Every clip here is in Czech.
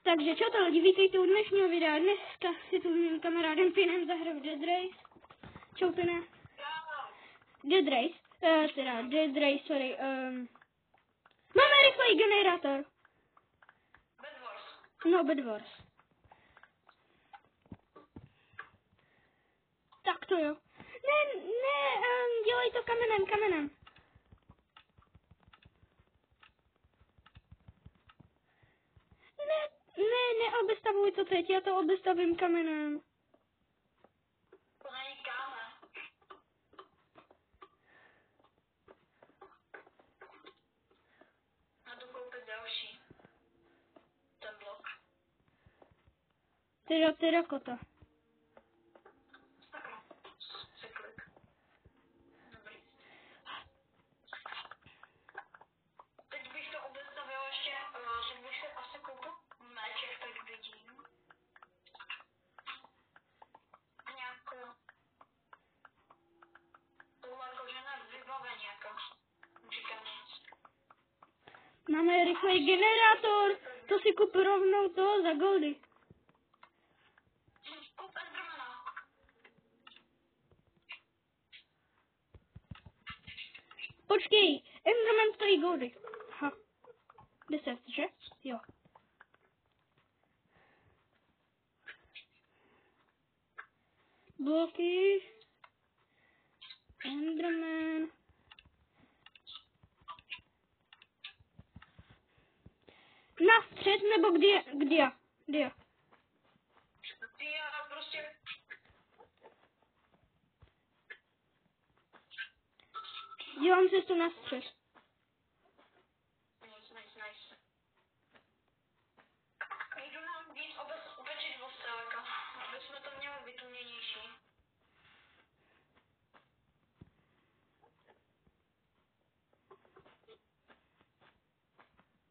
Takže čo to lidi, vítejte u dnešního videa. Dneska si tu s mým kamarádem Pinem zahraju Dead Race. Čau Pine. Dead Race, sorry. Máme rychlej generátor. Bed Wars. No, Bed Wars. Tak to jo. Ne, dělej to kamenem. Neobestavuj to teď, já to obestavím kamenem. To není kámen. Na to koupit další. Ten blok. Terakota. Sakra. Cyklik. Dobrý. Teď bych to obestavil ještě, že bych se asi koupil meč, jak tak vidím. Nějakou tohle kožené vybavení, jako říkám nic. Máme rychlej generátor. To si kup rovnou to za goldy. Kup Endermana. Počkej, Enderman stojí goldy. Ha. 10, že? Jo. Bloky. Enderman. Na střed nebo kde? Já prostě... Dělám cestu na střed. Nice. Jdu nám víc upečit ostrelka, aby jsme to měli vytuněnější.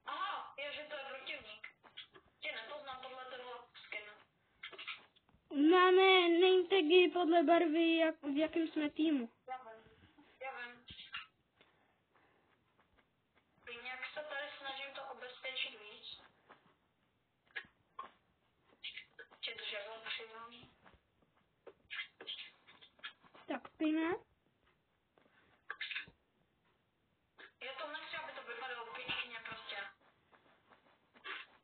Aha, že to je protivník. Tě nepoznám podle toho skinu. Máme name tagy podle barvy, v jakém jsme týmu. Já vím. Nějak se tady snažím to obezpečit víc. Tě dřevo přidám. Tak, Pine. Já to nechci, aby to vypadalo pěkně prostě.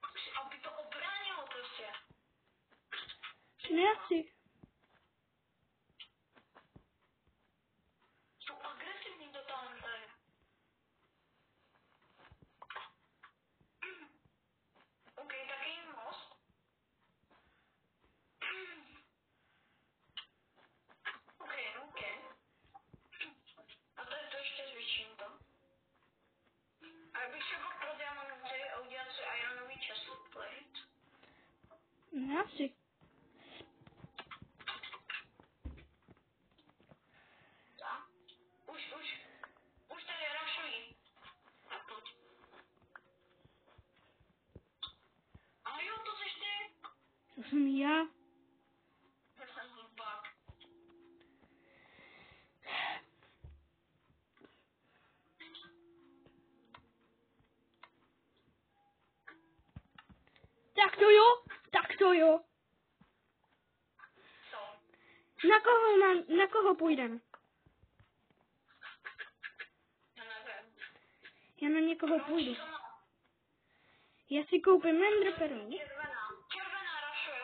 Chci, aby to obránilo prostě. Nechci. Jsou agresivní totálně tady. OK, taky jim most. OK. A to ještě zvýším to. A bych se pak pro diamanty a udělat si ironový chestplate. Nechci. Tak. Už tady rašují. A pojď. A jo, to jsi ty. To jsem já. Já jsem hlupák. Tak to jo. Co? Na koho půjdeme? Já nevím. Já na někoho půjdu. Já si koupím Ender Pearl. Červená rašuje.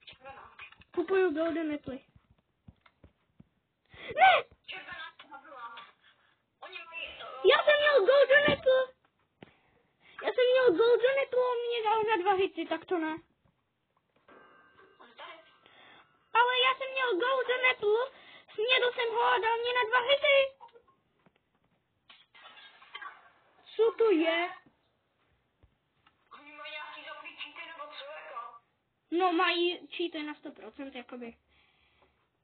Červená. Kupuju Golden Apple. Ne! Červená nebyla. Oni mají... Já jsem měl Golden Apple, on mě dal na 2 hity, tak to ne. On tady. Ale já jsem měl Golden Apple, snědl jsem ho a dal mě na 2 hity. Co to je? Oni mají nějaký zaplý cheaty nebo co jako? No mají cheaty na 100%, jakoby.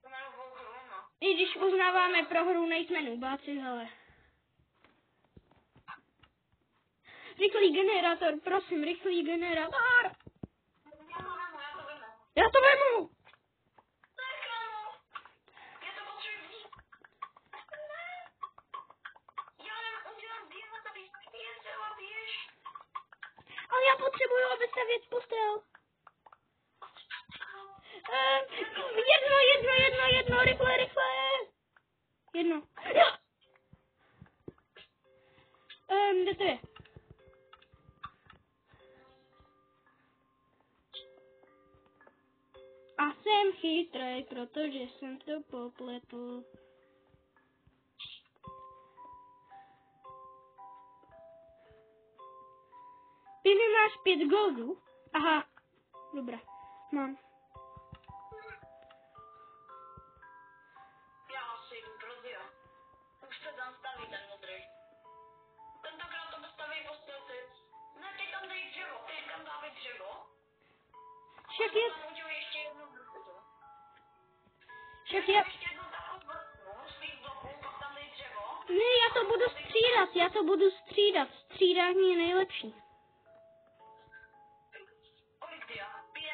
To mají novou hru, no. I když uznáváme pro hru, nejsme nubáci, hele. Rychlý generátor, prosím, rychlý generátor. Já to vemu. Ne, kámo. Já to potřebuji vzít. Ne. Já nevím, udělám diamantový svět a běž. potřebuju vystavět postel. Jedno, rychle. Jedno. Jo. Kde to je? A jsem chytrej, protože jsem to popletl. Ty nemáš 5 goldů? Aha, dobrá, mám. Já si jdu pro Dia. Už se tam staví ten modrý. Tentokrát to postaví postelci. Ne, ty tam dej dřevo, ty tam dávej dřevo. Však je... Tam udělej ještě jednu vrstvu. Však je... Ještě jednu takovou vrstvu z těch bloků, pak tam dej dřevo. Ne, já to budu střídat. Střídání je nejlepší. Kolik Dia? 5?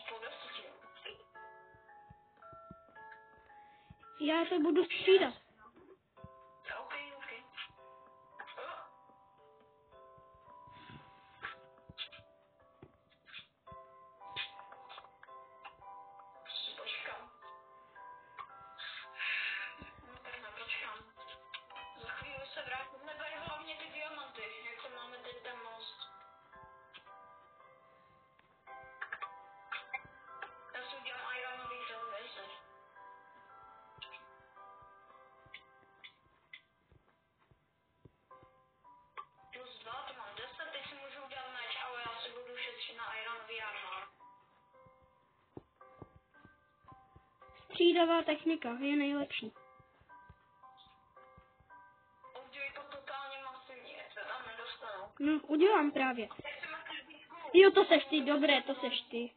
Po 10. Já to budu střídat. OK. Počkám. No tak nepočkám. Za chvíli se vrátím. Neber hlavně ty diamanty, jak to máme teď ten most. Já si udělám ironový řez. Plus 2, to mám 10, teď si můžu udělat meč, ale já si budu šetřit na ironový armor. Střídavá technika je nejlepší. Udělej to totálně masivně, se tam nedostanu. No, udělám právě. Jak se máš být cool? Jo, to seš ty, dobré, to seš ty.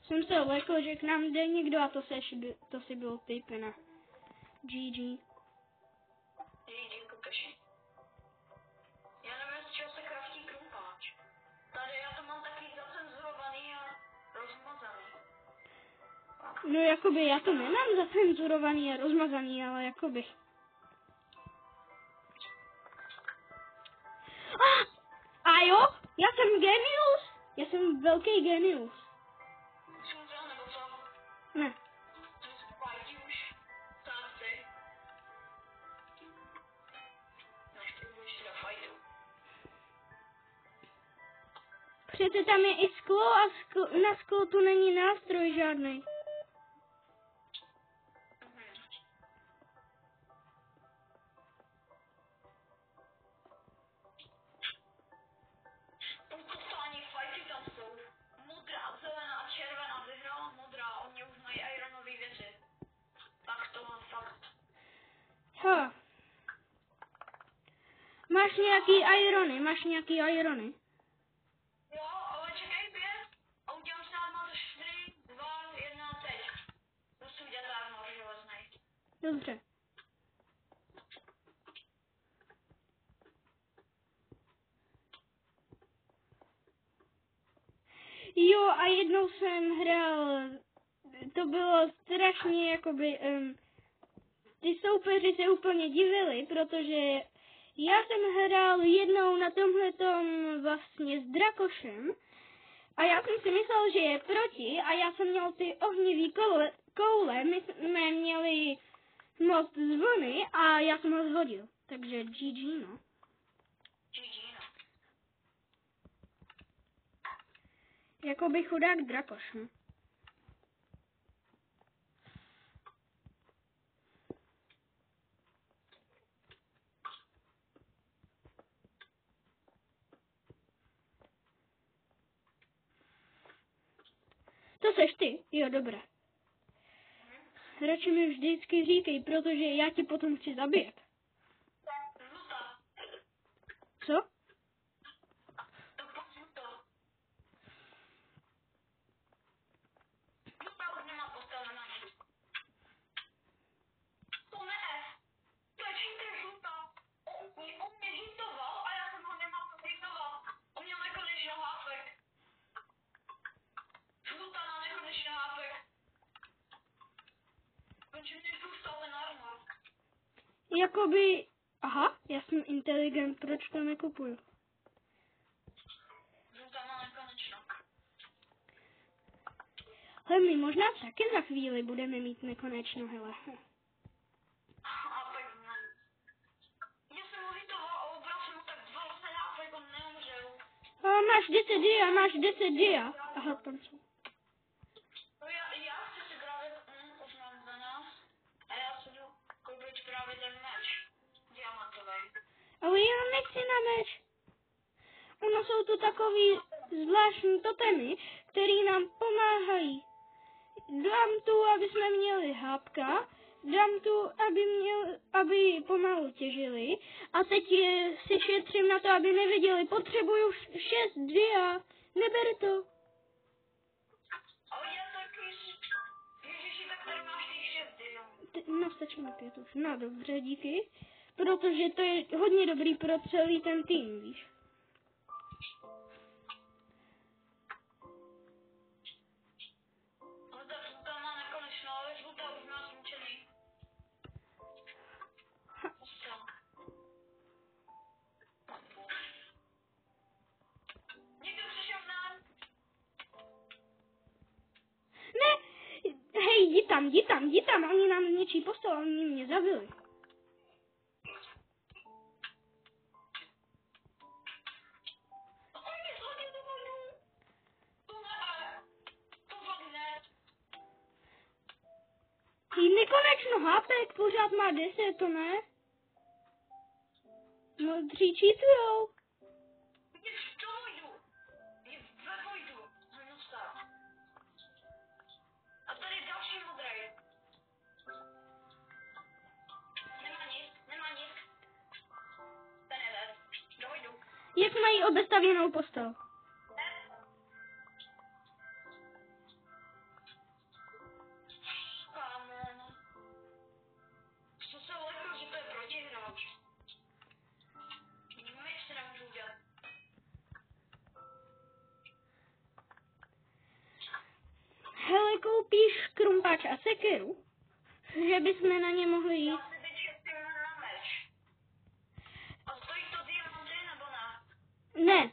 Jsem se lekl, že k nám jde někdo a to si byl ty, Pena. GG. Díky kukeši. Já nevím, z čeho se kraftí krumpáč. Tady já to mám taky zacenzurovaný a rozmazaný. No jakoby, já to nemám zacenzurovaný a rozmazaný, ale jakoby. A jo, já jsem genius. Já jsem velký genius. Jsi umřel nebo co? Ne. Spajtí už. Táci. Ještě budeš do fajtu. Přece tam je i sklo a na sklo tu není nástroj žádný. Totální fajty tam jsou. Modrá, zelená, červená, vyhrála modrá, oni už mají ironové věci. Tak to mám fakt. Ha. Máš nějaký irony? Jo, ale čekej 5 a udělám se armor 4, 2, 1 teď. Musím udělat armor železnej. Dobře. Jo, a jednou jsem hrál, to bylo strašně jakoby, ty soupeři se úplně divili, protože já jsem hrál jednou na tomhletom vlastně s Drakošem a já jsem si myslel, že je proti a já jsem měl ty ohnivý koule, my jsme měli moc zvony a já jsem ho zhodil, takže GG no. GG no. Jakoby chudák Drakoš, no. To seš ty? Jo, dobré. Radši mi vždycky říkej, protože já ti potom chci zabít. Žlutá. Co? To žlutá. Žlutá už nemá postavená. To ne. To je cheater žlutá. On mě hintoval a já jsem ho nemohl hintoval. On měl nekonečně háfek. Žlutá má nekonečně háfek. Končím, že zůstal ten armor. Jakoby, Aha, já jsem inteligent, proč to nekupuju? Žlutá má nekonečno. Hele, my možná taky za chvíli budeme mít nekonečno, hele. A tak ne. Já jsem mu hitoval a ubral jsem mu tak 20 HP, jako neumřel. A máš 10 dia. Aha, tam jsou. No já chci si právě, už mám 12. A já si jdu koupit právě ten meč. Diamantový. Ale já nechci na meč. Ono jsou tu takový zvláštní totemy, který nám pomáhají. Dám tu, aby jsme měli hápka, dám tu, aby pomalu těžili a teď si šetřím na to, aby neviděli. Potřebuju 6 dia. Neber to. Ale já taky, ježiši, tak tady máš těch 6 diamantů. No, stačí mi 5 už. No, dobře, díky. Protože to je hodně dobrý pro celý ten tým, víš. Ale ta žlutá má nekonečno, ale žlutá už má zničený. Někdo přišel k nám. Ne! Hej, jdi tam, oni nám něčí poslali, oni mě zabili. On mě zhodil do vodu. To ne, to fakt ne. Jí nekonečno hápek, pořád má 10, to ne? Modří čítujou. Je v vojdu. Je ve vojdu. Hnusa. A tady další modrý. Nemá nic. Ten je dead. Do vojdu. Jak mají obestavěnou postel? Kámo. Co se lekl, že to je protihráč. Meč se nemůžu udělat. Hele, koupíš krumpáč a sekeru? Že bychom na ně mohli jít? Já si teď šetřím na meč. A stojí to diamanty nebo ne? Ne.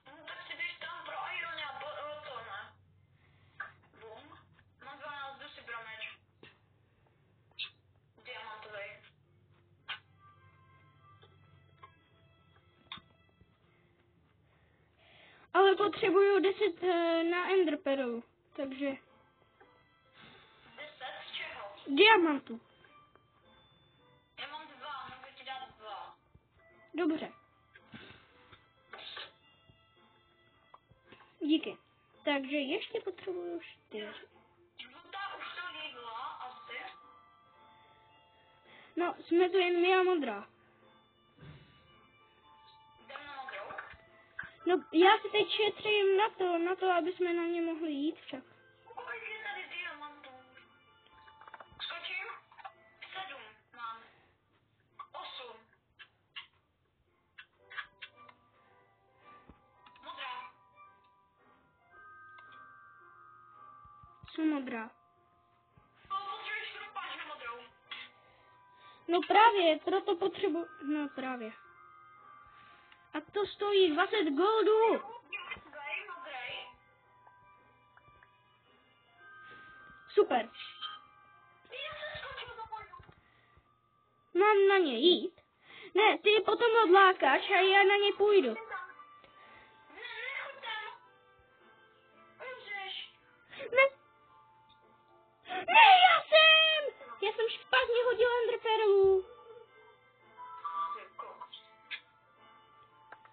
No tak si běž tam pro Iron a to ne. Bum. Mám 12, jdu si pro meč. Diamantový. Ale potřebuju 10 na Enderpearl, takže 10 z čeho? diamantu. Já mám 2, můžu ti dát 2. Dobře. Díky. Takže ještě potřebuju 4. Žlutá už to líbila asi. No, jsme tu jen my a modrá. Jdem na modrou. No, já si teď šetřím na to, aby jsme na ně mohli jít však. Kolik je tady diamantů? Skočím? 7 mám. 8. Modrá. Jsem modrá. Potřebuješ krumpáč na modrou. No právě, proto potřebuji... No právě. A to stojí 20 goldů. Modrej. Super. Já jsem skočil do vodu. Mám na ně jít? Ne, ty je potom odlákáš a já na ně půjdu. Ne, nechoď tam. Umřeš. Ne. Ne, já jsem špatně hodil Enderpearlu. Ty kokos.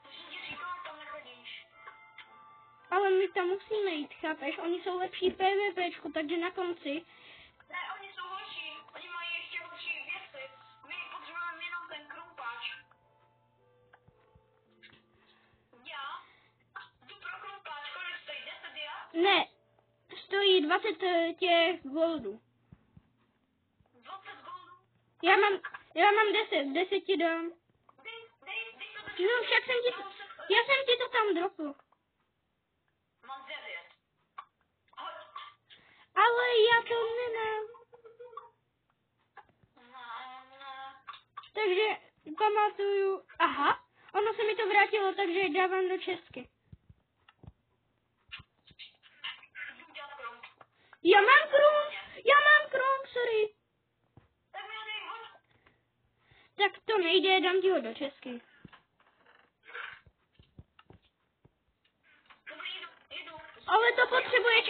To jsem ti říkal, tam nechodíš. Ale my tam musíme jít, chápeš? Oni jsou lepší v PvPčku, takže na konci. Ne, oni jsou horší. Oni mají ještě horší věci. My potřebujeme jenom ten krumpáč. Já jdu pro krumpáč, kolik stojí? 10 dia? Ne, stojí 20 těch goldů. 20 goldů? Já mám 10 ti dám. Dej to do No, však já jsem ti to tam dropl. Mám 9. Hoď. Ale já to nemám. Mám. takže pamatuju, aha, ono se mi to vrátilo, takže dávám do česky. Já mám krom, sorry. Tak to nejde, dám ti ho do česky. Ale to potřebuješ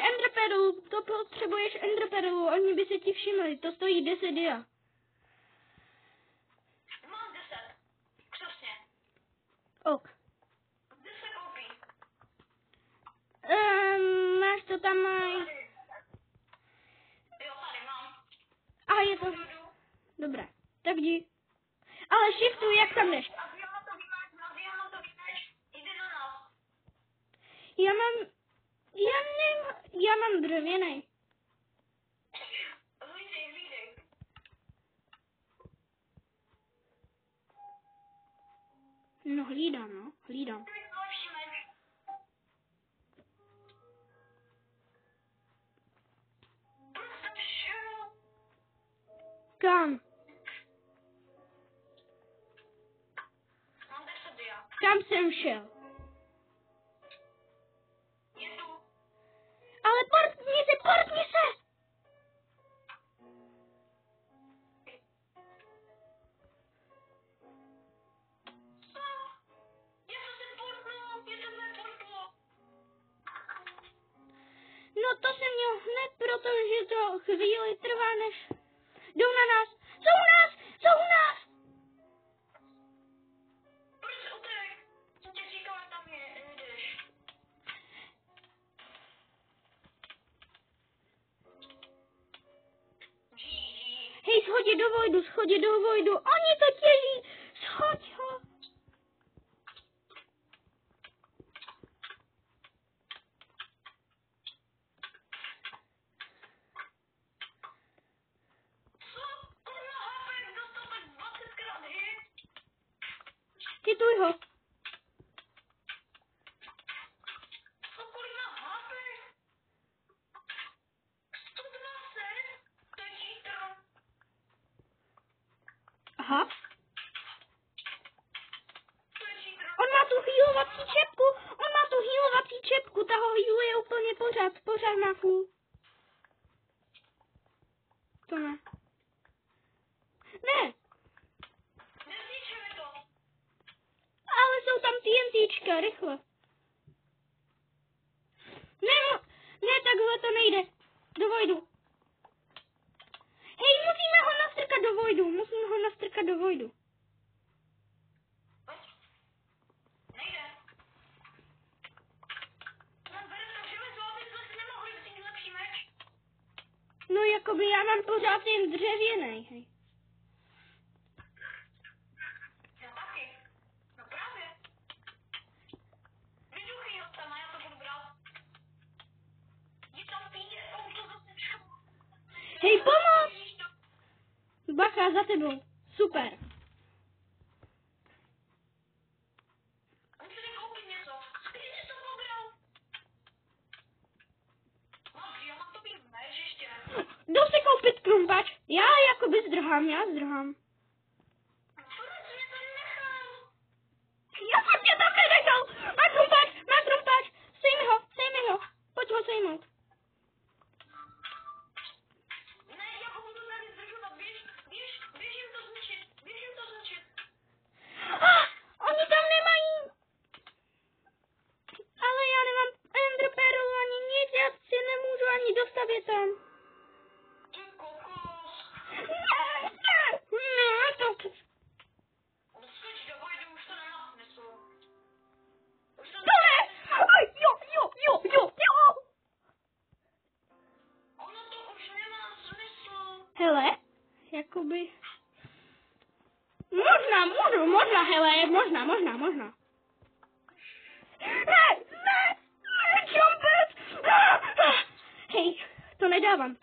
enderpearl, oni by se ti všimli, to stojí 10 dia. Mám 10. Přesně. Ok. Kde se koupí? Máš to tam, maj. Jo, tady mám. A je to... Dobré, tak jdi. Ale shiftuj, jak tam jdeš. A Diana to víš. Jdi do nás. Já mám dřevěnej. Hlídej. No hlídám. Kam? Mám 10 dia. Kam jsem šel? Je tu. Ale portni se! No to jsem měl hned, protože to chvíli trvá, než... Jdou na nás! Jsou u nás! Proč se utek? Jsem tě říkala, tam jdeš. Hej, schodí do vojdu. Oni to těží. Schoď ho. Hituj ho. Aha. On má tu healovací čepku. Ta ho healuje úplně pořád má full. To ne. Ne. Nezničíme to. Ale jsou tam TNTčka, rychle. Ne, takhle to nejde. Do vojdu. Hej, musíme ho nastrkat do vojdu. Nejde. Nám bere to železo, aby jsme si nemohli vzít lepší meč. No jakoby já mám pořád jen dřevěnej, hej. Já taky. No právě. Vyduchy ho tam a já to budu brát. Je tam píně, on to zase všechno. Hej, pomoc! Bacha, za tebou. Super. On si jde koupit něco. Kde jsi to pobral? Já mám to být meč ještě. Jdu si koupit krumpač. Já jakoby zdrhám. Proč mě to nechal? Já jsem tě také nechal. Má krumpač. Sejmi ho. Pojď ho sejmout. Ne, já ho budu tady zdržovat. Běž jim to zničit. Oni tam nemají. Ale já nemám enderpearl ani nic. Já si nemůžu ani dostavět tam. Ty kokos. Ne, to... Skoč do vojdy, už to nemá smysl. Jo. Ono to už nemá smysl. Hele, jakoby... Možná. Ne, jump it! Hej, to nedávám.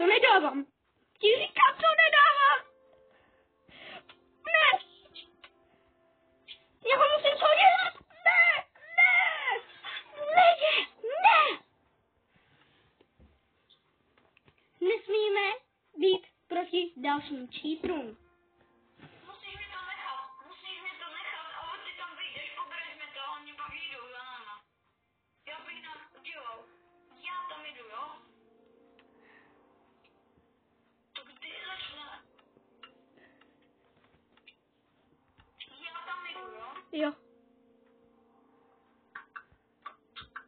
Ti říkám, to nedávám. Ne. Já ho musím shodit. Ne. Nesmíme být proti dalším čítrům. Musíš mi to nechat. udělal. Já tam jdu, jo? To kdy začne? Já tam jdu, jo? Jo.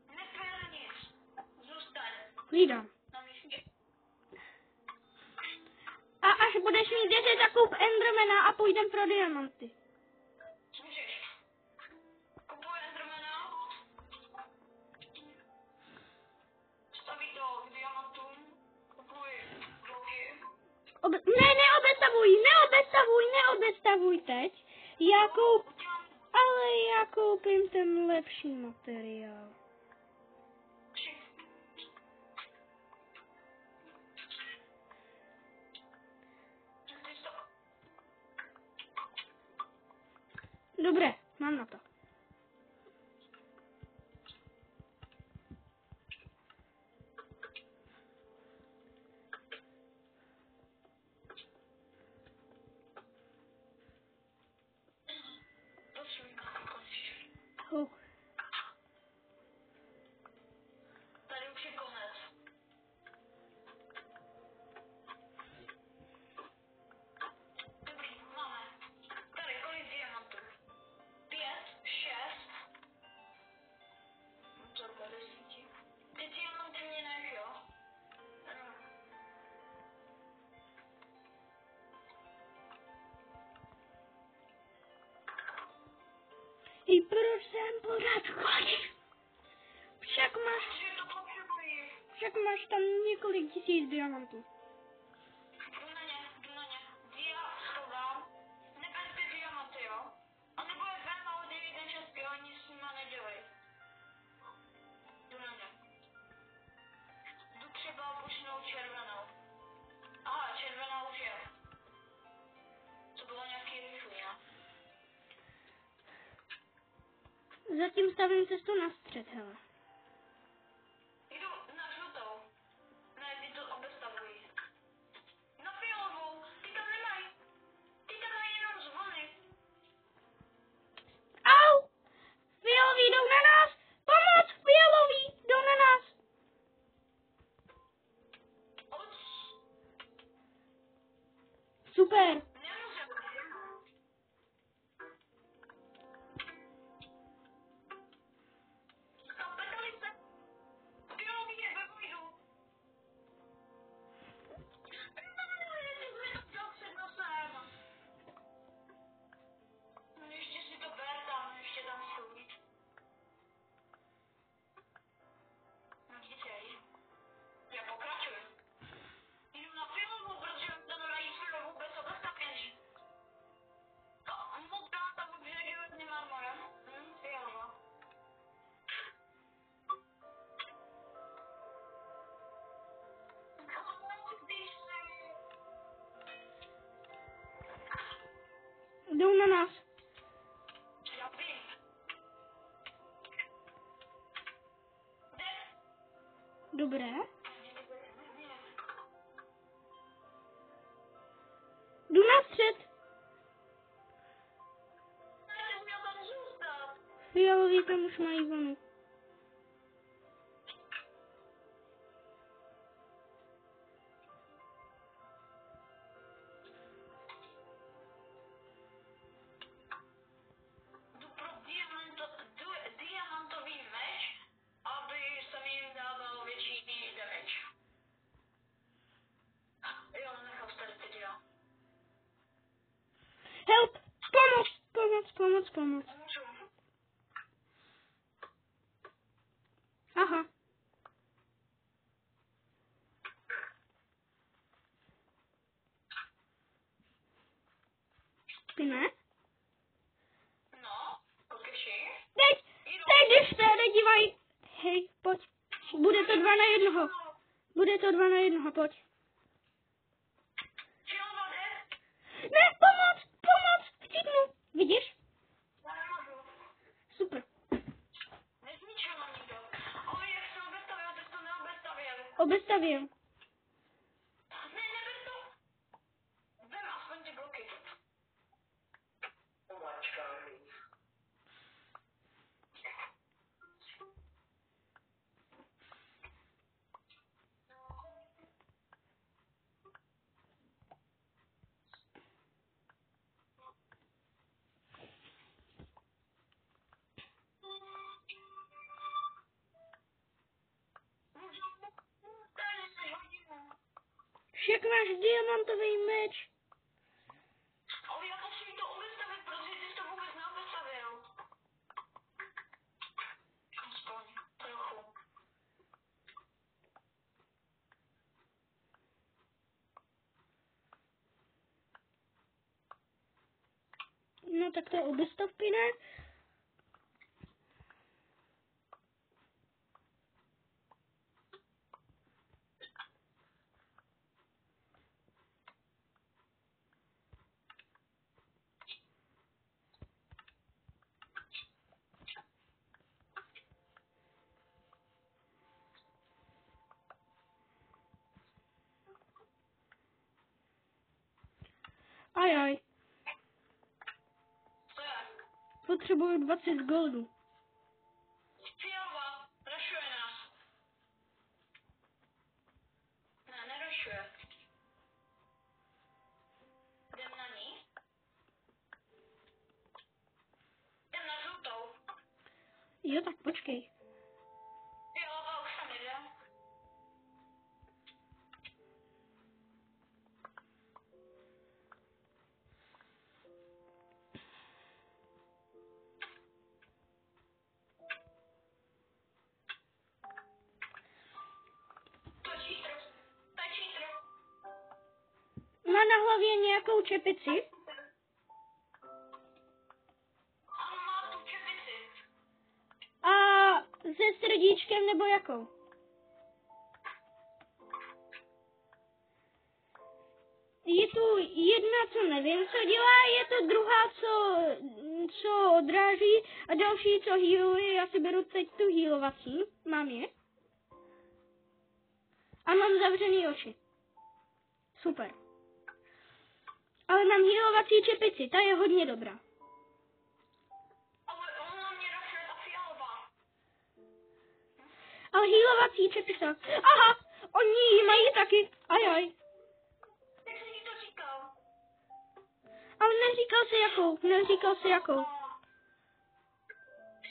Nepěl nic. Zůstaň Hlídám. na místě. A až budeš mít 10, zakup Endermana a půjdem pro diamanty. Můžeš. Kupuji Endermana. Staví to k diamantům. Kupuji bloky. Neobestavuj teď. Já koupím ten lepší materiál. Dobré, mám na to. Oh. Tady už je konec. Dobrý, máme. Tady kolik diamantů? 5, 6. Co to 10? Ty diamanty mě nech, jo? I proč jsem pořád chodit? Však máš tam několik tisíc diamantů. Jdu na ně. Dia schovám. Neber ty diamanty, jo? A nebo je vem a odejdi ten český, ale nic s nima nedělej. Jdu na ně. Jdu třeba pušnout červenou. Aha, červená už je. To bylo nějaký rychlý, ne? Zatím stavím cestu na střed, hele. Jdu na žlutou. Ne, ty to obestavují. Na fialovou. Ty tam nemají. Ty tam mají jenom zvony. Au! Fialoví jdou na nás! Pomoc! Fialoví jdou na nás! Super! Ještě si to ber tam, ještě tam jsou víc. No dítěj. Já pokračuji. Jdu na filmu, protože tam hrají film vůbec obestavěný. A moc dá tam vůbec životní marmora. Fialová. Jdou na nás. Já vím. Dobré. Jdu na střed. Já měl tam zůstat. Fialoví tam už mají vlnu. Jdu pro diamantový meč, aby se jim dával větší damage. Jo, nechal tady ty dia. Help! Pomoc! Můžu. Aha. Ty ne? No, kokeši. Teď když se nedívají. Hej, pojď. Bude to 2 na 1, pojď. Fialová jde. Ne, pomoc! Vtipnu. Vidíš? Já nemůžu. Super. Nezničil mám nikdo. Ale jak se obestavil, ty jsi to neobestavil. Obestavím. Ne, neber to. Vem aspoň ty bloky. jak máš diamantový meč. Ale já musím to uvystavit, protože ty to vůbec neuvystavil. Aspoň trochu. No tak to je obystovky, ne? Ajaj, Co je? potřebuju 20 goldu. Fiala, rašuje nás. Ne, nerašuje. Jdem na ní. Jdem na žlutou. Jo, tak počkej. Fialová už tam jde. To je cheater. To je cheater. Má na hlavě nějakou čepici? Ano, má tu čepici. A se srdíčkem nebo jakou? Je tu jedna, co nevím, co dělá, je to druhá, co odráží a další, co healuje. Já si beru teď tu healovací. Mám je. A mám zavřený oči. Super. Ale mám healovací čepici, ta je hodně dobrá. Ale on na mě rašuje ta fialová. Ale healovací čepice. Aha, oni ji mají taky. Ajaj. Jak jsem ti to říkal? Ale neříkal si jakou.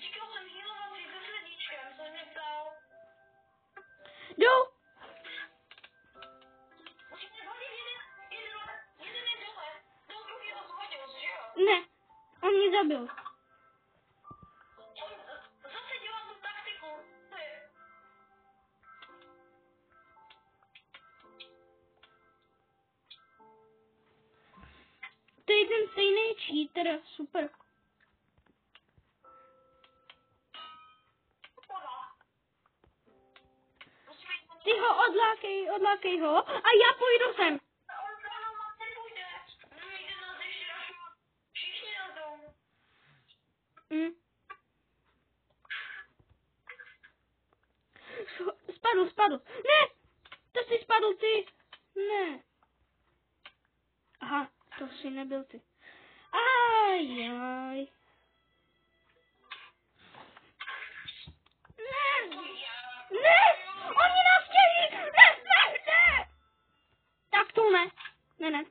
Říkal jsem healovací se srdíčkem, jsem mě ptal. Jdou. Musíme zhodit jeden je dole. Byl druhý ho zhodil, že jo? Ne, on mě zabil. On zase dělá tu taktiku. Ty. To je ten stejný cheater, super. Poda. Musíme jít na Ty ho odlákej ho a já půjdu sem. on za mnou moc nepůjde. Nejde nás ještě rašovat. Všichni nás jdou. Spadl. Ne, to jsi spadl ty. Ne. Aha, to jsi nebyl ty. Ajaj. Ne, oni nás chtějí. Ne. Tak to ne. Ne.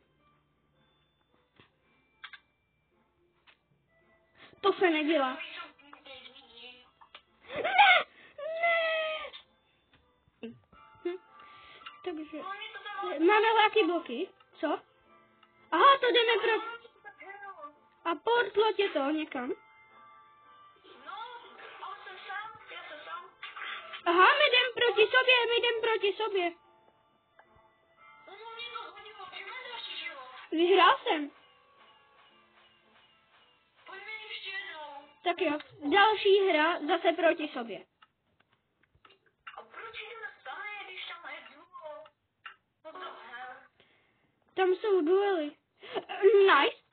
To se nedělá. Ne. Takže máme laky bloky. Co? Aha, to jdeme pro... A portlot je to někam. No, ale jsem sám, já jsem sám. Aha, my jdem proti sobě. No, mě to zhodilo, že máš další život. Vyhrál jsem. Pojďme ještě jednou. Tak jo, další hra zase proti sobě. A proč jdeme sami, když tam je duo? No to hell. Tam jsou duely.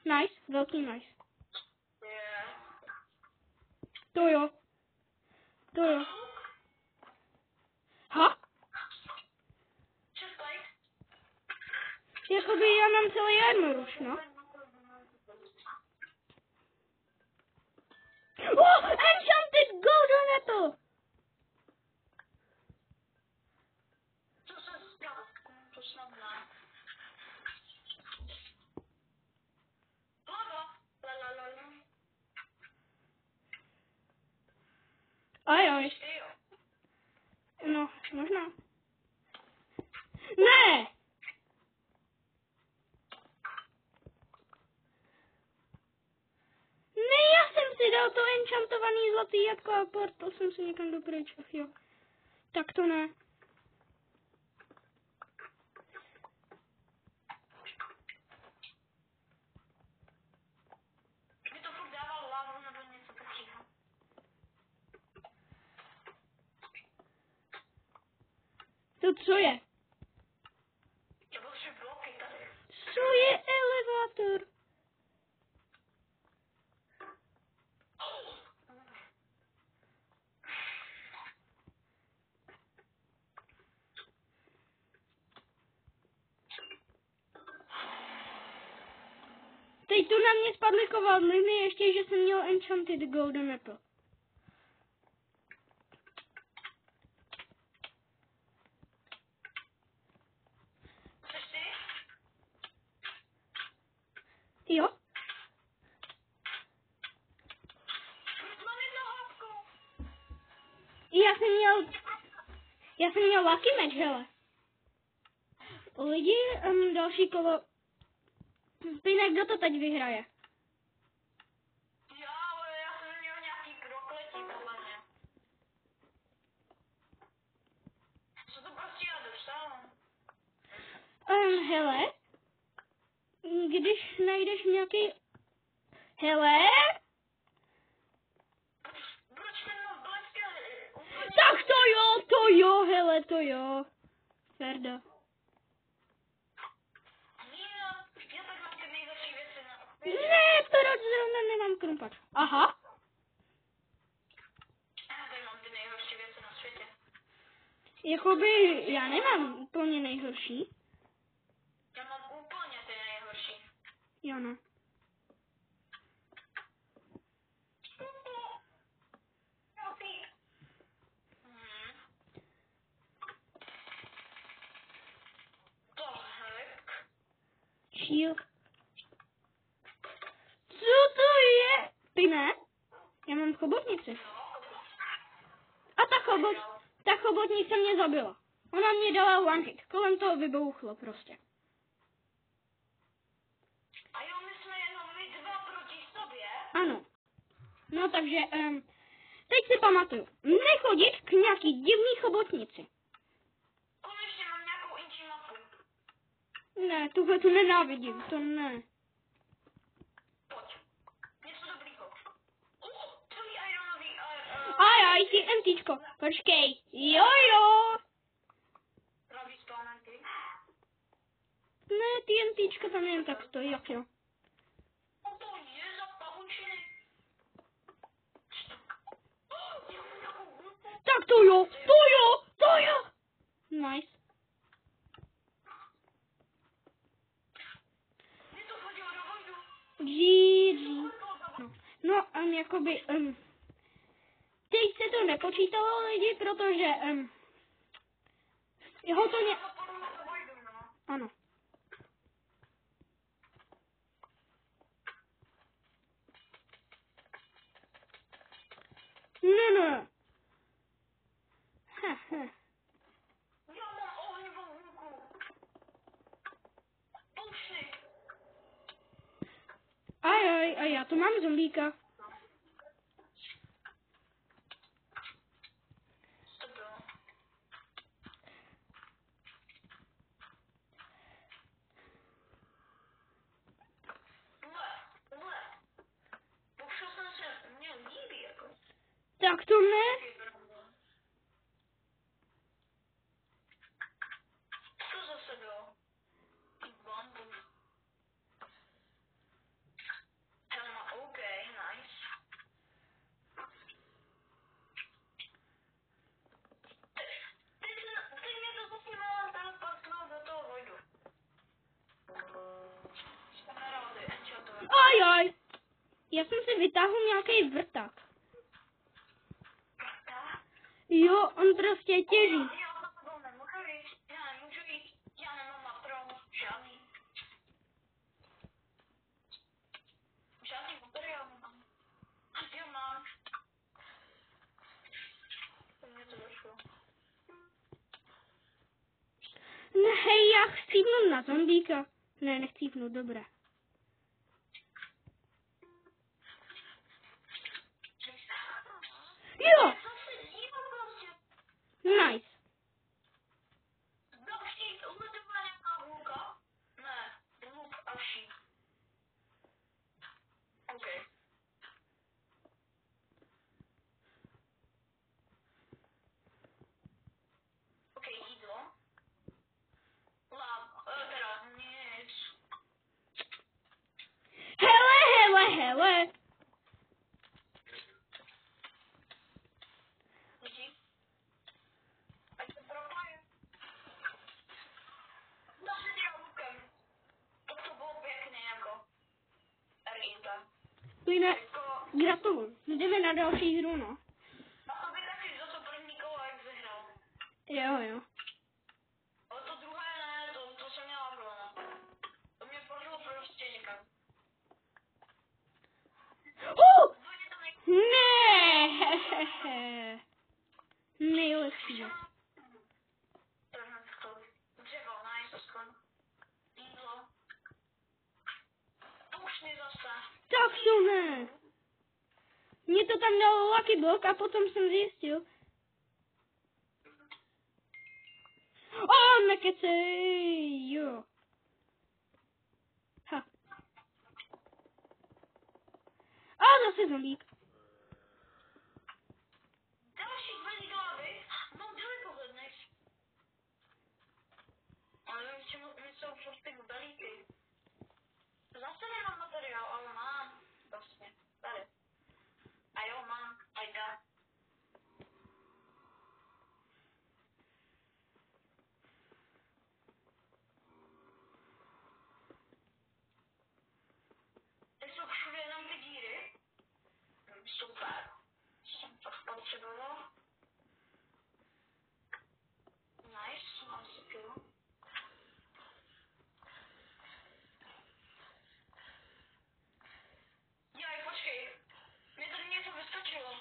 Nice, velký nice. Yeah. To jo. Ha? Just like. Jakoby já mám celý armor už, no. Oh, enchanted golden apple! Co se stalo? To snad ne. Lava. La. Ajaj. Jo. No, možná. Ne! Jo, to enchantovaný zlatý jabko a portal jsem si někam dopryč. Ach jo. Tak to ne. Mi to furt dával lávu nebo něco takového. To co je? To byl 3 bloky tady. Co je elevátor? Teď tu na mě spadly kovadliny, ještě, že jsem měl enchanted golden apple. Chceš ty? Jo? Mám jedno hlavku. Já jsem měl lucky match, hele. Lidi, další kolo. Pejne, kdo to teď vyhraje? Já, ale já jsem měl nějaký prokletí, podle mě. Co to prostě já dostávám? Hele, když najdeš nějaký... Hele? Proč ten mám blesky úplně... Tak to jo, hele, to jo. Ferda. Já tak mám ty nejlepší věci na... Ne, proč zrovna nemám krumpač? Aha. Já tady mám ty nejhorší věci na světě. Jakoby já nemám úplně nejhorší. Já mám úplně ty nejhorší. Jo, no. To hek. Shield. Co to je? Pine? Já mám chobotnici. A ta chobotnice mě zabila. Ona mě dala one hit. Kolem toho vybouchlo prostě. A jo, my jsme jenom my dva proti sobě. Ano. No takže, teď si pamatuju. Nechodit k nějaký divný chobotnici. Konečně mám nějakou inčí mapu. Ne, tuhle tu nenávidím, to ne. Pojď. Něco dobrýho. Celý ironový... Aj, ty MTčko. Počkej. Jo. Pravý spánanky. Ne, ty MTčko tam jen tak stojí, jak jo. O to je za pavučiny. Tak to jo. Nice. Mě to hodilo do vodu. GG. No, jakoby, teď se to nepočítalo lidi, protože, jeho to ně... Ano. Ne. Já mám ohnivou ruku. Poušnik. A já tu mám zombíka. Co to bylo? Poušil jsem se, mě líbí jako. Tak to ne. Co zase bylo? Bambu. Helma, OK, nice. Teď mě to zase mám teleportnout do toho vojdu. Kamarády, enchantovat. Aj. Já jsem si vytáhl nějaký vrták. Jo, on prostě těží. Já za sebou nemůžu jít, já nemám matron, žádný materiál nemám. Já mám. Mně to došlo. Ne, hej, já chcípnu na zombíka. Ne, nechcípnu, dobré. Jinak Jako, gratuluju. Jdeme na další hru, no. a to by taky za to první kolo, jak vyhrál. Jo. Ale to druhé ne, to jsem měla problém. To mě podlo prostě někam. Úplně to Ne. Nejlepší. Dřevo, nice, skon. Jídlo. Tušny zase. Tak to ne. Mně to tam dalo Lucky Block a potom jsem zjistil. Nekecej, jo. Ha. A zase zombík. Další dvě hlavy. Mám daleko hledneš. Ale nevím, čemu mi jsou furt ty balíky. Zase nemám materiál, ale mám. Vlastně. Tady. A jo, mám. Ajda. Teď jsou všude jenom ty díry. Super. Jsem to potřeboval. Nice, mám si pivo. Jaj, počkej. Mě tady něco vyskočilo.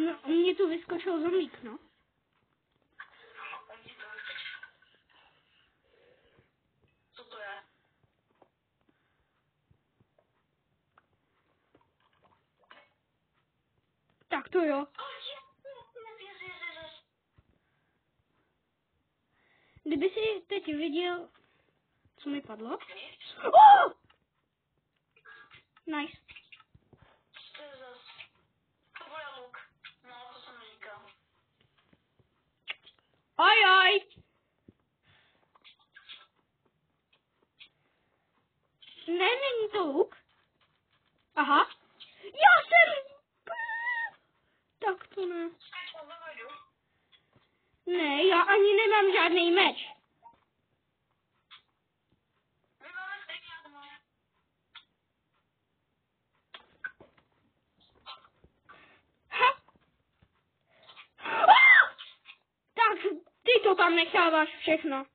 No, mně tu vyskočil zombík, no. Mně to vyskočilo. Co to je? Tak to jo. Yes. Kdyby si teď viděl, co mi padlo. Nic. Nice. Co to je zas? To bude luk. No, to jsem říkal. Aj. Ne, není to luk. Aha. Já jsem... Tak to ne. Skač po zavedu. Ne, já ani nemám žádný meč. My máme stejně jedno. Ha. Tak ty to tam necháváš všechno.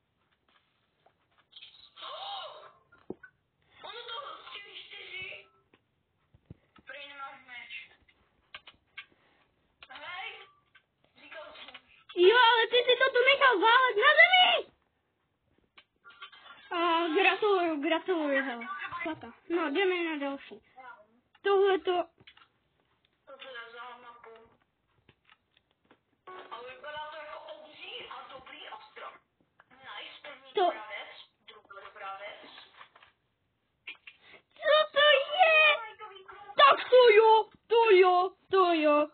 Ono to chtěli 4. Prej nemáš meč. Hej. Říkal jsem. Jo, ale ty si to tu nechal válet na zemi. Gratuluju, hele. Chlapa. No, jdeme na další. Tohleto... Co to je za mapu? Ale vypadá to jako obří a dobrý ostro. Nice, první To- dobrá věc, druhá dobrá věc. Co to je? Netheriteový krumpáč. Tak to jo.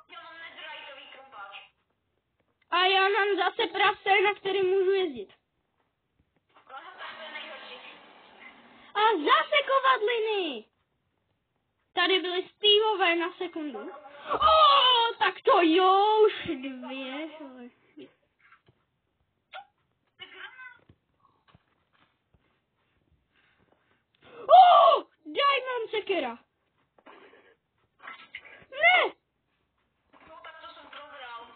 Já mám netheriteový krumpáč. A já mám zase prase, na kterém můžu jezdit. Ale to je nejhorší. A zase kovadliny. Tady byly Steveové na sekundu. Tak to jo, už 2. hele. Diamond sekera. Ne. No tak to jsem probral.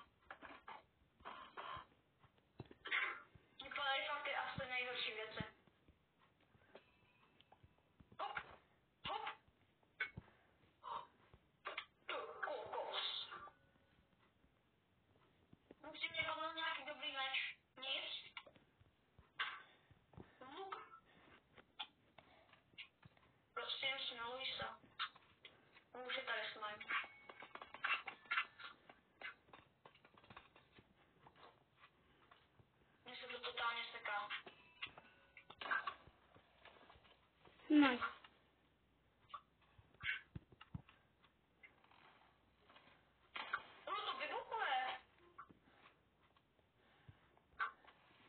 Vypadají fakt ty asi nejhorší věci. Hop. Kokos. Musím mě padnout nějaký dobrý meč. Nic. Luk. Prostě smiluj se. Může tady slime. Mně se to totálně seká. Nice. Ono to vybuchuje.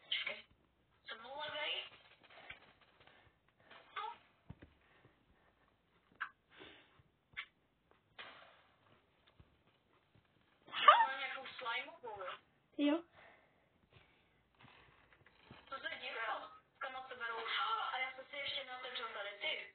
Počkej. Jsem levej. No. Má nějakou slimeovou. Jo. To se divil. Kam se berou. A já jsem si ještě neotevřel tady ty.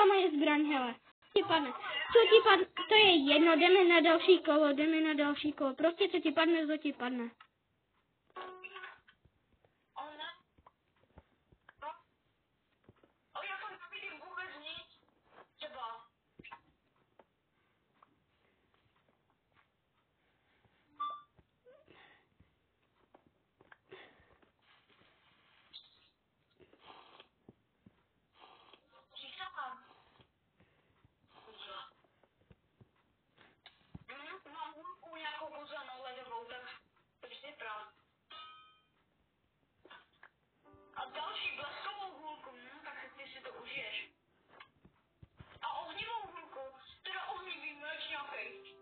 sama je zbraň, hele. Ti padne. Co ti padne? To je jedno, jdeme na další kolo. Prostě co ti padne, to ti padne. Ale ne. No. Ale já fakt nevidím vůbec nic. Třeba. Říkám. Mám hůlku nějakou uzanou ledovou, tak prostě prav. A další bleskovou hůlku, tak ty si to užiješ. A ohnivou hůlku, teda ohnivý meč nějaký.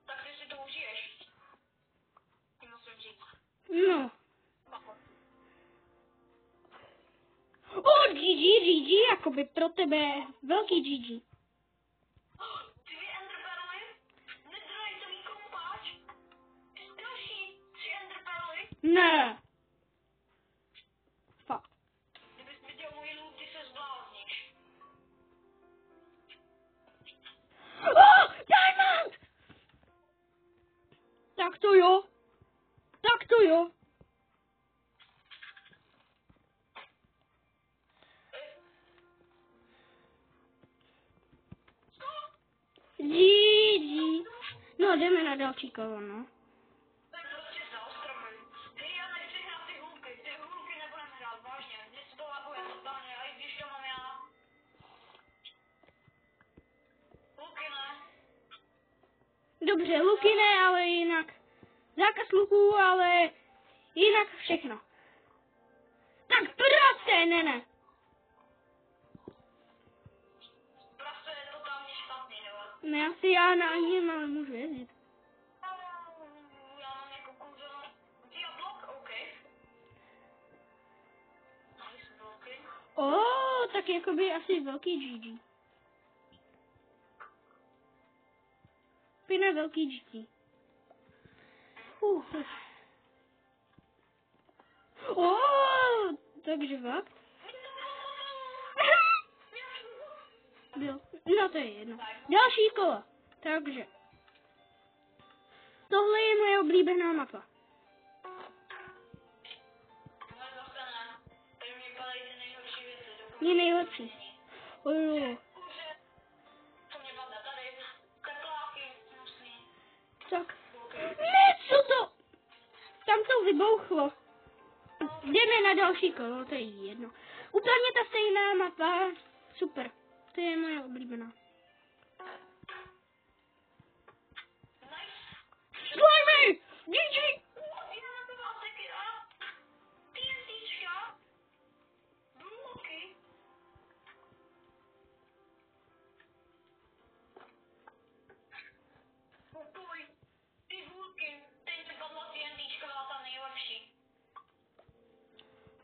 Tak ty si to užiješ. Tím musím říct. No. O, GG, jakoby pro tebe velký GG. Dvě enderperly? Nedělej to nikomu páč. Další 3 enderperly? Ne. Fakt. Kdybys viděl můj loot, ty se zblázníš. Oh, diamond! Tak to jo. GG. No, jdeme na další kolo, no. Tak prostě zaostromuj. Hej, já nechci hrát ty hůlky nebudeme hrát, vážně. Mně se to laguje totálně, a i když to mám já. Hůlky ne. Dobře, luky ne, ale jinak. Zákaz luků, ale jinak všechno. Tak prostě, ne. Prostě je totálně špatný, nebo? Ne, asi já na něm, ale můžu jezdit. Já mám jako kouzelnou diablok, OK. Nice, bloky. Tak jakoby asi velký GG. Pina velký GG. Takže fakt. Byl. No to je jedno. Další kolo. Takže. Tohle je moje oblíbená mapa. Ale zase ne. Tady mě padají ty nejhorší věci. Je nejlepší. Kůže. Co mě padne tady? Tekláky, hnusný. Tak. Ne, co to? Tam to vybouchlo. Jdeme na další kolo, to je jedno. Úplně ta stejná mapa. Super. To je moje oblíbená. Slimy! GG!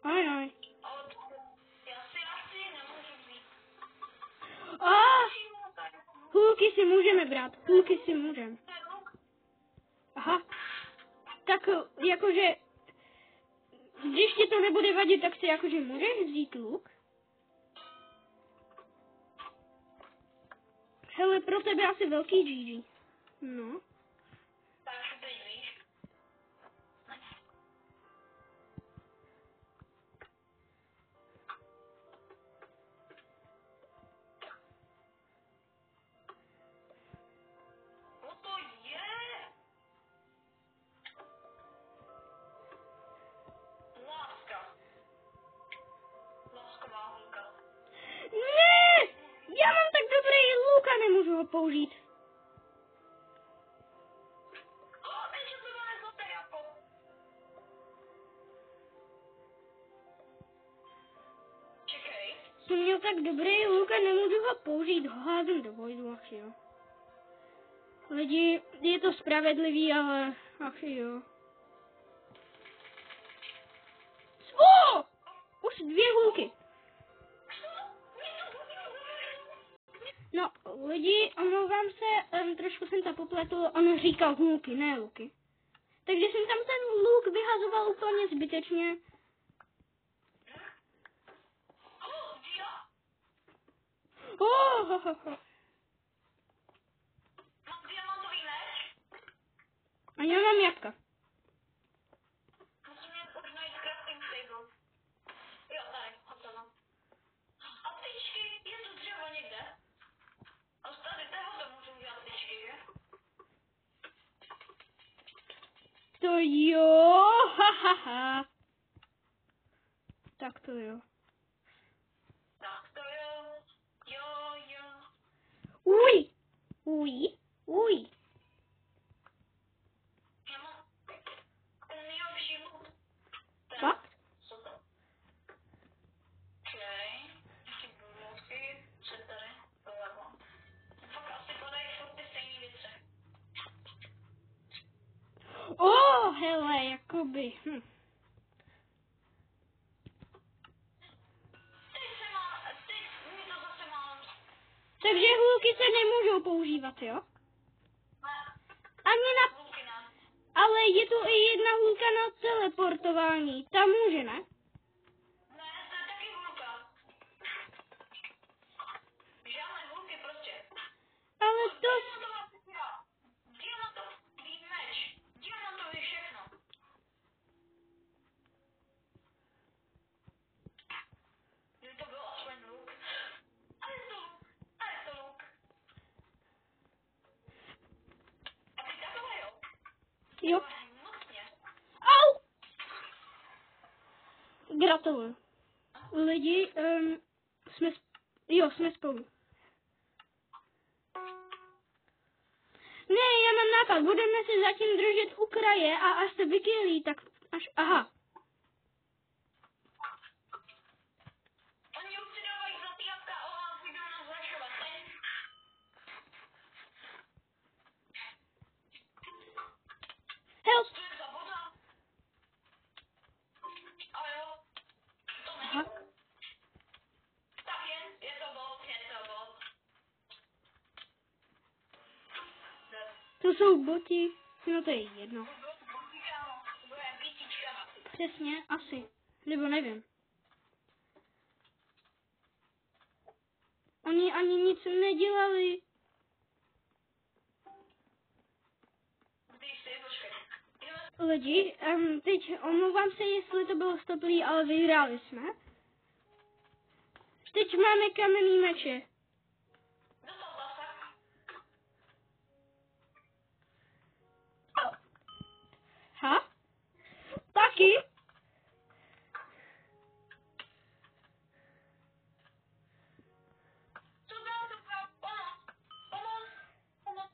Aj. Půlky si můžeme brát, půlky si můžeme. Aha. Tak jakože, když ti to nebude vadit, tak si jakože můžeš vzít luk. Hele, pro tebe asi velký GG. No. Ne! Já mám tak dobrý luk a nemůžu ho použít. Jsem měl tak dobrý luk a nemůžu ho použít. Ho házím do vojdu, ach jo. Lidi, je to spravedlivý, ale ach jo. Už 2 hůlky. No, lidi, omlouvám se, trošku jsem to popletl, on říkal hůlky, ne luky. Takže jsem tam ten luk vyhazoval úplně zbytečně. Mám diamantový meč. A já mám jablka. Musím jen už najít crafting table. Jo, tady, hotovo. A tyčky, je tu dřevo někde? A z tady tohoto můžu udělat tyčky, že? To jo, Tak to jo. Tak to jo. Jo. Uj. Já mám ten nejlepší loot. Fakt? Super. Okej. Ještě bloky. Co tady? Doleva. Fakt asi padají furt ty stejný věci. Hele, jakoby. Teď mi to zase mám. Takže hůlky se nemůžou používat, jo? Ani na... Hůlky ne. Ale je tu i jedna hůlka na teleportování. Ta může, ne? Ne, to je taky hůlka. Žádné hůlky prostě. Ale to... Diamantová půda. Diamantový meč. Diamantový všechno. Kdyby to bylo aspoň luk. A je to luk. A ty takové jo? Jo. Hmotně. Au! Gratuluju. Lidi, jsme spolu. Ne, já mám nápad. Budeme se zatím držet u kraje a až se vykylí, tak až... Aha. Oni už si dávají zlatý jabka a ona půjdou nás zrašovat. Help! To je za voda. A jo. To není. Aha. Tak je to bot. To jsou boti. No to je jedno. To bude NPCčka. Přesně, asi. Nebo nevím. Oni ani nic nedělali. Lidi, teď omlouvám se, jestli to bylo stoplý, ale vyhráli jsme. Teď máme kamenný meče. Dostal pasak. Ha? Taky? Co dám to pomoc.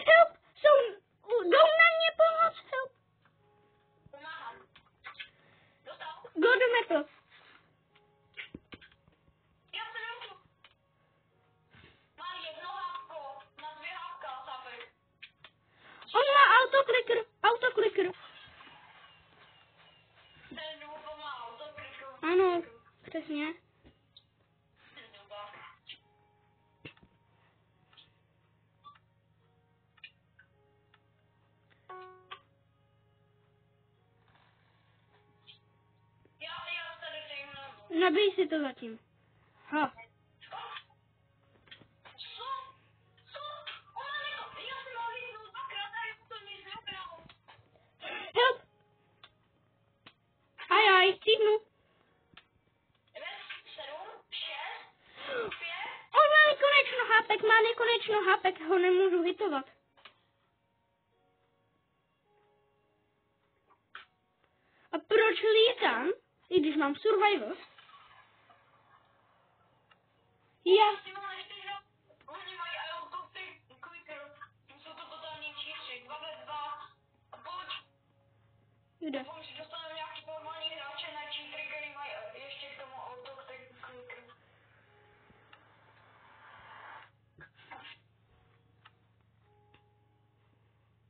Help! Jdou na mě pomoct, help! Pomáhám. Dostal. Go do metal. Já se nemůžu. Má jedno hávko. Na 2 hávka, sápej. On má autokliker. Ten důvod má autokliku. Ano, přesně. Já tady přijmu. Nabij si to zatím. Ha. Co? Ona jako, já jsem ho líznul 2krát a já to nic neudělal. Help! Aj, stihnu. 9, 7, 6, 5. On má nekonečno hápek, ho nemůžu hitovat. A proč lítám, i když mám survival? Já... Ty vole, nechtěl, oni mají autokliker. Jsou to totální číři. 2 ve 2. A pojď. Kde? Doufám, že dostaneme nějaký normální hráče na cheatery, který mají ještě k tomu autokliker.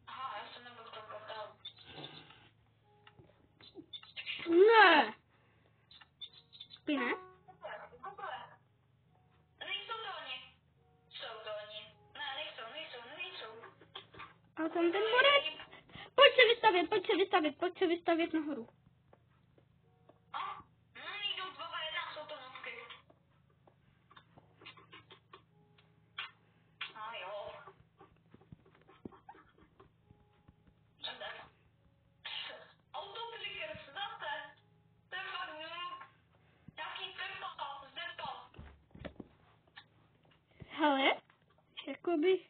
Aha, já jsem nebyl v tom portálu. Ne. Ty ne? Nejsou to oni. Jsou to oni. Ne, nejsou. A tam ten borec. Pojď se vystavit. pojď se vystavět nahoru. Někdo 2v1 jsou to nutky. Jo. Jsem dead. Autotrigger, zase. To je fakt nějaký pepal, zdepal. Hele, jakoby...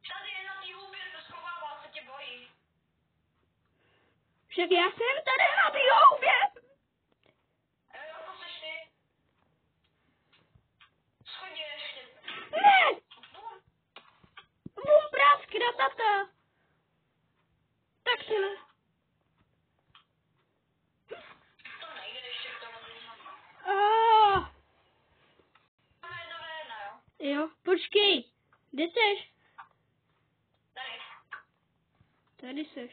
Tady je na té hubě, se schovává, se tě bojí. Však já jsem tady na té houbě. Jo, to seš ty. Schodí ještě. Ne! Bum, práskra, tata. Tak si ne. To nejde ještě k tomu zůstanu. To je 1v1, jo? Jo, počkej. Kde seš? Tady. Tady seš.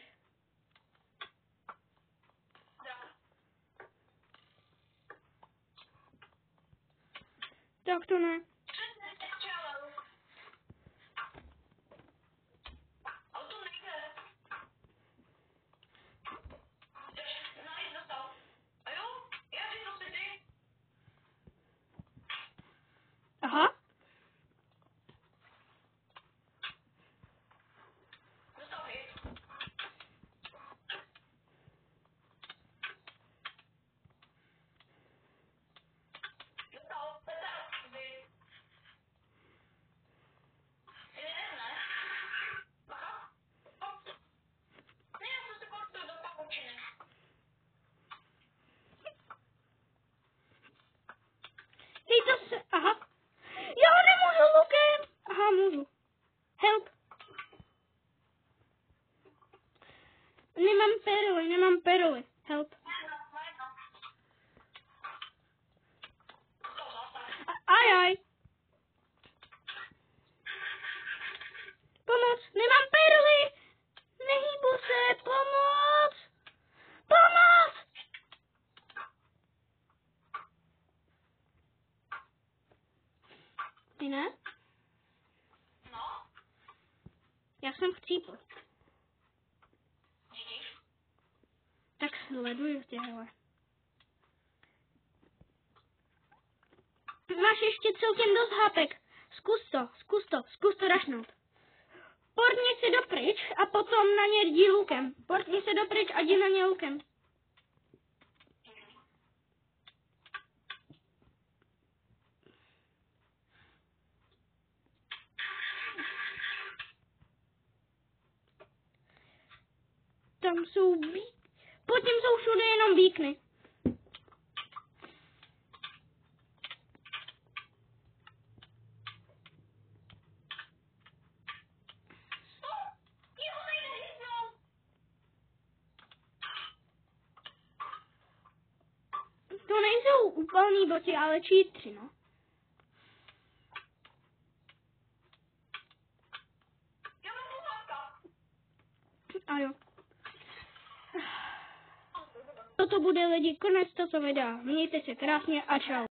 Tak. Tak to ne. Střelel. Ale to nejde. Nice, dostal. A jo? Já si to si ty. Aha. Dostal hit. Dostal Petr hit. Ne? Aha. Ne, já jsem si pamatuju do pavučiny. Hej, to se... Aha. Já nemůžu lukem. Aha, můžu. Help. Nemám perly. Help. Aj. Pomoc, nemám perly. Nehýbu se, pomoc. Ty ne? No, Já jsem chcípl. vidíš? Tak sleduju tě, hele. Máš ještě celkem dost hápek. Zkus to rašnout. Portni si dopryč a potom na ně jdi lukem. Portni si dopryč a jdi na ně lukem. Tam jsou pod tím jsou všude jenom bíkny. Jeho nejde hitnout. To nejsou úplný boti, ale cheatři, no. Já mám pomáka. A jo. Toto bude lidi konec toto videa. Mějte se krásně a čau.